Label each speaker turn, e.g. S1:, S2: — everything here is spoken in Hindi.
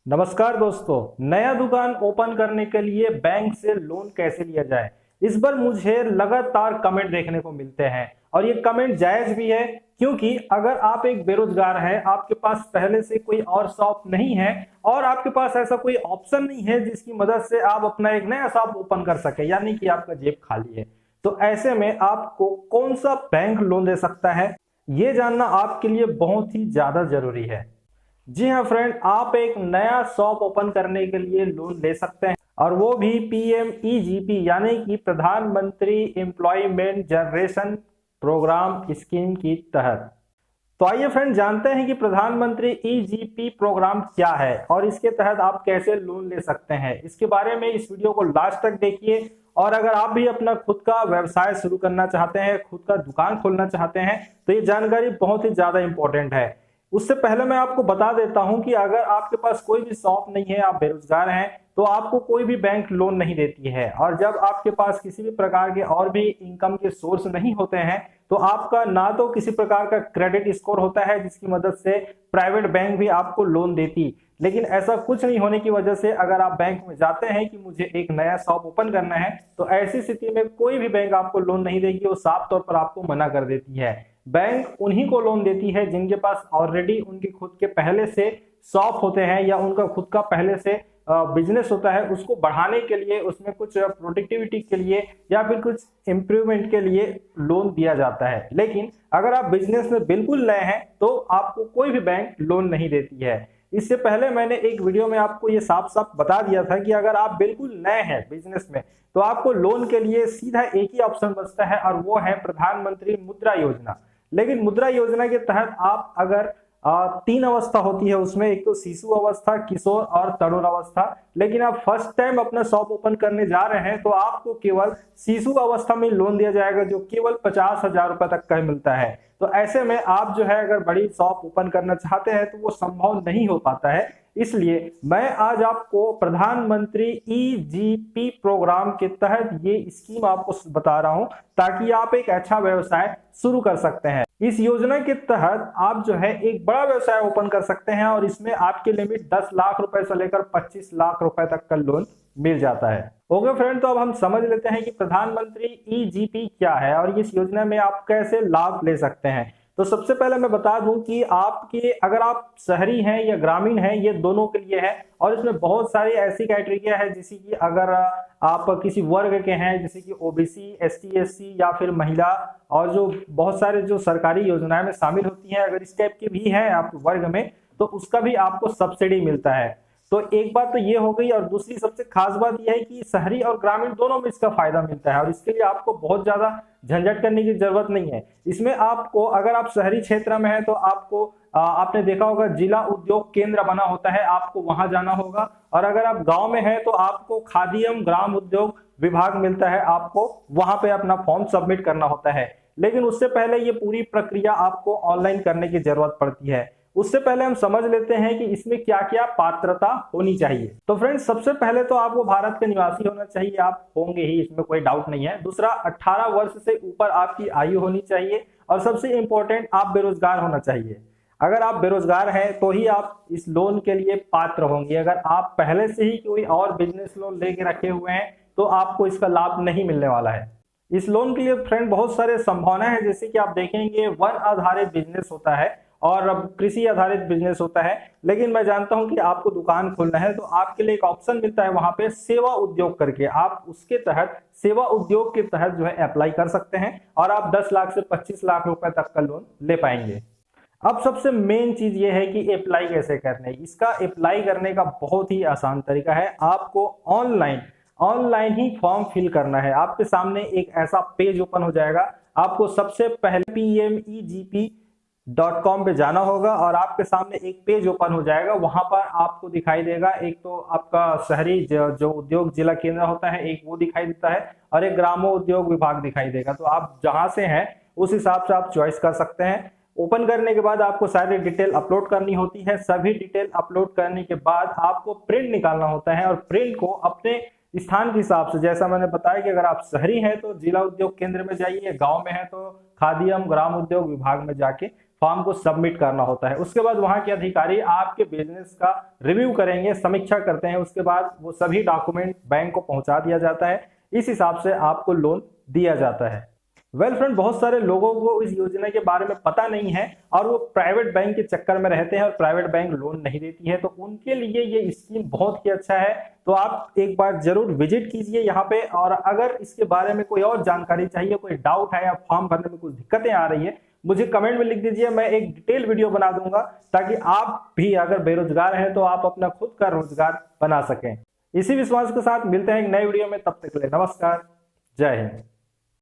S1: नमस्कार दोस्तों, नया दुकान ओपन करने के लिए बैंक से लोन कैसे लिया जाए। इस बार मुझे लगातार कमेंट देखने को मिलते हैं और ये कमेंट जायज भी है, क्योंकि अगर आप एक बेरोजगार हैं, आपके पास पहले से कोई और शॉप नहीं है और आपके पास ऐसा कोई ऑप्शन नहीं है जिसकी मदद से आप अपना एक नया शॉप ओपन कर सके, यानी कि आपका जेब खाली है, तो ऐसे में आपको कौन सा बैंक लोन दे सकता है, ये जानना आपके लिए बहुत ही ज्यादा जरूरी है। जी हाँ फ्रेंड, आप एक नया शॉप ओपन करने के लिए लोन ले सकते हैं और वो भी PMEGP यानी कि प्रधानमंत्री एम्प्लॉयमेंट जनरेशन प्रोग्राम स्कीम की तहत। तो आइए फ्रेंड जानते हैं कि प्रधानमंत्री EGP प्रोग्राम क्या है और इसके तहत आप कैसे लोन ले सकते हैं। इसके बारे में इस वीडियो को लास्ट तक देखिए और अगर आप भी अपना खुद का व्यवसाय शुरू करना चाहते हैं, खुद का दुकान खोलना चाहते हैं, तो ये जानकारी बहुत ही ज्यादा इंपॉर्टेंट है। उससे पहले मैं आपको बता देता हूं कि अगर आपके पास कोई भी शॉप नहीं है, आप बेरोजगार हैं, तो आपको कोई भी बैंक लोन नहीं देती है। और जब आपके पास किसी भी प्रकार के और भी इनकम के सोर्स नहीं होते हैं, तो आपका ना तो किसी प्रकार का क्रेडिट स्कोर होता है जिसकी मदद से प्राइवेट बैंक भी आपको लोन देती। लेकिन ऐसा कुछ नहीं होने की वजह से अगर आप बैंक में जाते हैं कि मुझे एक नया शॉप ओपन करना है, तो ऐसी स्थिति में कोई भी बैंक आपको लोन नहीं देगी, वो साफ तौर पर आपको मना कर देती है। बैंक उन्हीं को लोन देती है जिनके पास ऑलरेडी उनके खुद के पहले से शॉप होते हैं या उनका खुद का पहले से बिजनेस होता है, उसको बढ़ाने के लिए, उसमें कुछ प्रोडक्टिविटी के लिए या फिर कुछ इंप्रूवमेंट के लिए लोन दिया जाता है। लेकिन अगर आप बिजनेस में बिल्कुल नए हैं तो आपको कोई भी बैंक लोन नहीं देती है। इससे पहले मैंने एक वीडियो में आपको ये साफ साफ बता दिया था कि अगर आप बिल्कुल नए हैं बिजनेस में, तो आपको लोन के लिए सीधा एक ही ऑप्शन बचता है और वो है प्रधानमंत्री मुद्रा योजना। लेकिन मुद्रा योजना के तहत आप अगर तीन अवस्था होती है उसमें, एक तो शिशु अवस्था, किशोर और तरुण अवस्था। लेकिन आप फर्स्ट टाइम अपना शॉप ओपन करने जा रहे हैं तो आपको केवल शिशु अवस्था में लोन दिया जाएगा, जो केवल 50,000 रुपए तक का मिलता है। तो ऐसे में आप जो है अगर बड़ी शॉप ओपन करना चाहते हैं तो वो संभव नहीं हो पाता है। इसलिए मैं आज आपको प्रधानमंत्री EGP प्रोग्राम के तहत ये स्कीम आपको बता रहा हूं, ताकि आप एक अच्छा व्यवसाय शुरू कर सकते हैं। इस योजना के तहत आप जो है एक बड़ा व्यवसाय ओपन कर सकते हैं और इसमें आपकी लिमिट 10 लाख रुपए से लेकर 25 लाख रुपए तक का लोन मिल जाता है। ओके फ्रेंड, तो अब हम समझ लेते हैं कि प्रधानमंत्री EGP क्या है और इस योजना में आप कैसे लाभ ले सकते हैं। तो सबसे पहले मैं बता दूं कि आपके अगर आप शहरी हैं या ग्रामीण हैं, ये दोनों के लिए है और इसमें बहुत सारी ऐसी क्राइटेरिया है, जैसे कि अगर आप किसी वर्ग के हैं, जैसे कि OBC, ST SC या फिर महिला, और जो बहुत सारे जो सरकारी योजनाएं में शामिल होती हैं, अगर इस टाइप की भी है आप वर्ग में, तो उसका भी आपको सब्सिडी मिलता है। तो एक बात तो ये हो गई, और दूसरी सबसे खास बात यह है कि शहरी और ग्रामीण दोनों में इसका फायदा मिलता है और इसके लिए आपको बहुत ज्यादा झंझट करने की जरूरत नहीं है। इसमें आपको, अगर आप शहरी क्षेत्र में हैं तो आपको आपने देखा होगा जिला उद्योग केंद्र बना होता है, आपको वहां जाना होगा। और अगर आप गांव में हैं तो आपको खादी एवं ग्राम उद्योग विभाग मिलता है, आपको वहां पे अपना फॉर्म सबमिट करना होता है। लेकिन उससे पहले ये पूरी प्रक्रिया आपको ऑनलाइन करने की जरूरत पड़ती है। उससे पहले हम समझ लेते हैं कि इसमें क्या क्या पात्रता होनी चाहिए। तो फ्रेंड्स, सबसे पहले तो आपको भारत के निवासी होना चाहिए, आप होंगे ही, इसमें कोई डाउट नहीं है। दूसरा, 18 वर्ष से ऊपर आपकी आयु होनी चाहिए और सबसे इंपॉर्टेंट, आप बेरोजगार होना चाहिए। अगर आप बेरोजगार हैं तो ही आप इस लोन के लिए पात्र होंगे। अगर आप पहले से ही कोई और बिजनेस लोन लेके रखे हुए हैं तो आपको इसका लाभ नहीं मिलने वाला है। इस लोन के लिए फ्रेंड बहुत सारे संभावना है, जैसे कि आप देखेंगे वन आधारित बिजनेस होता है और कृषि आधारित बिजनेस होता है। लेकिन मैं जानता हूं कि आपको दुकान खोलना है तो आपके लिए एक ऑप्शन मिलता है वहां पे सेवा उद्योग करके, आप उसके तहत सेवा उद्योग के तहत जो है अप्लाई कर सकते हैं और आप 10 लाख से 25 लाख रुपए तक का लोन ले पाएंगे। अब सबसे मेन चीज ये है कि अप्लाई कैसे करना है। इसका अप्लाई करने का बहुत ही आसान तरीका है, आपको ऑनलाइन ही फॉर्म फिल करना है। आपके सामने एक ऐसा पेज ओपन हो जाएगा, आपको सबसे पहले PMEGP.com पे जाना होगा और आपके सामने एक पेज ओपन हो जाएगा। वहां पर आपको दिखाई देगा, एक तो आपका शहरी जो उद्योग जिला केंद्र होता है, एक वो दिखाई देता है और एक ग्रामो उद्योग विभाग दिखाई देगा। तो आप जहां से हैं उस हिसाब से आप चॉइस कर सकते हैं। ओपन करने के बाद आपको सारी डिटेल अपलोड करनी होती है। सभी डिटेल अपलोड करने के बाद आपको प्रिंट निकालना होता है और प्रिंट को अपने स्थान के हिसाब से, जैसा मैंने बताया कि अगर आप शहरी हैं तो जिला उद्योग केंद्र में जाइए, गांव में है तो खादी एवं ग्राम उद्योग विभाग में जाके फॉर्म को सबमिट करना होता है। उसके बाद वहां के अधिकारी आपके बिजनेस का रिव्यू करेंगे, समीक्षा करते हैं। उसके बाद वो सभी डॉक्यूमेंट बैंक को पहुंचा दिया जाता है। इस हिसाब से आपको लोन दिया जाता है। वेल फ्रेंड, बहुत सारे लोगों को इस योजना के बारे में पता नहीं है और वो प्राइवेट बैंक के चक्कर में रहते हैं और प्राइवेट बैंक लोन नहीं देती है, तो उनके लिए ये स्कीम बहुत ही अच्छा है। तो आप एक बार जरूर विजिट कीजिए यहाँ पे। और अगर इसके बारे में कोई और जानकारी चाहिए, कोई डाउट है या फॉर्म भरने में कुछ दिक्कतें आ रही है, मुझे कमेंट में लिख दीजिए। मैं एक डिटेल वीडियो बना दूंगा ताकि आप भी अगर बेरोजगार हैं तो आप अपना खुद का रोजगार बना सकें। इसी विश्वास के साथ मिलते हैं एक नए वीडियो में। तब तक के लिए नमस्कार, जय हिंद।